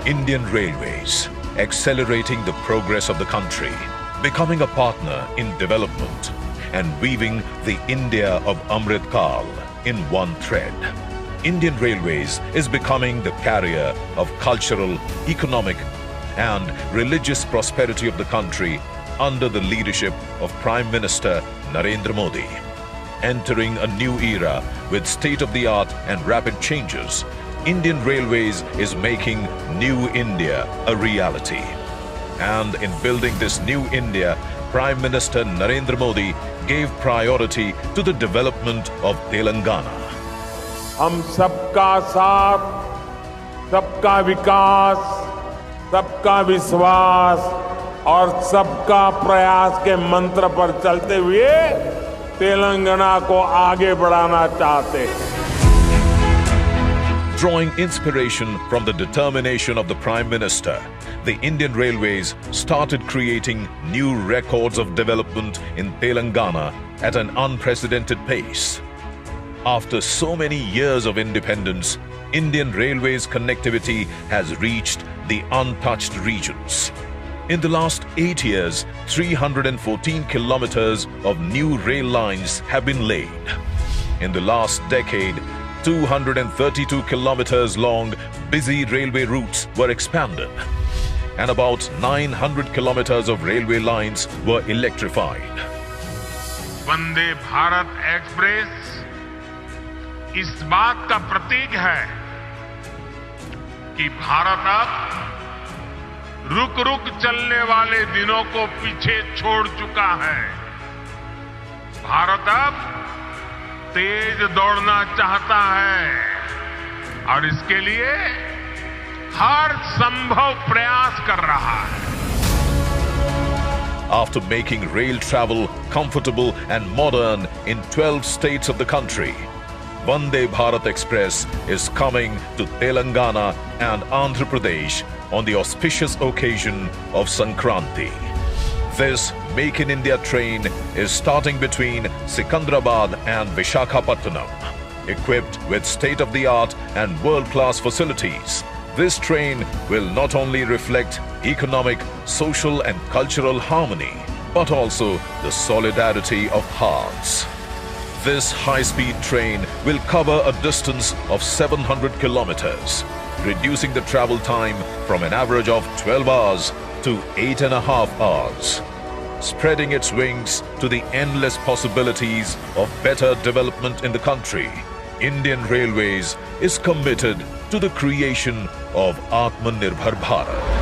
Indian Railways, accelerating the progress of the country, becoming a partner in development, and weaving the India of Amrit Kal in one thread. Indian Railways is becoming the carrier of cultural, economic, and religious prosperity of the country under the leadership of Prime Minister Narendra Modi. Entering a new era with state-of-the-art and rapid changes, Indian Railways is making New India a reality. And in building this new India, Prime Minister Narendra Modi gave priority to the development of Telangana. हम सबका साथ, सबका विकास, सबका विश्वास और सबका प्रयास के मंत्र पर चलते हुए तेलंगाना को आगे बढ़ाना चाहते हैं. Drawing inspiration from the determination of the Prime Minister, the Indian Railways started creating new records of development in Telangana at an unprecedented pace. After so many years of independence, Indian Railways connectivity has reached the untouched regions. In the last 8 years, 314 kilometers of new rail lines have been laid. In the last decade, 232 kilometers long busy railway routes were expanded, and about 900 kilometers of railway lines were electrified. Vande Bharat express इस बात का प्रतीक है कि भारत अब रुक रुक चलने वाले दिनों को पीछे छोड़ चुका है. भारत अब तेज दौड़ना चाहता है और इसके लिए हर संभव प्रयास कर रहा है. After making rail travel comfortable and modern in 12 states of the country, Vande Bharat Express is coming to Telangana and Andhra Pradesh on the auspicious occasion of Sankranti. This Make in India train is starting between Secunderabad and Visakhapatnam. Equipped with state-of-the-art and world-class facilities, this train will not only reflect economic, social and cultural harmony, but also the solidarity of hearts. This high-speed train will cover a distance of 700 kilometers, reducing the travel time from an average of 12 hours to 8.5 hours. Spreading its wings to the endless possibilities of better development in the country, Indian Railways is committed to the creation of Atmanirbhar Bharat.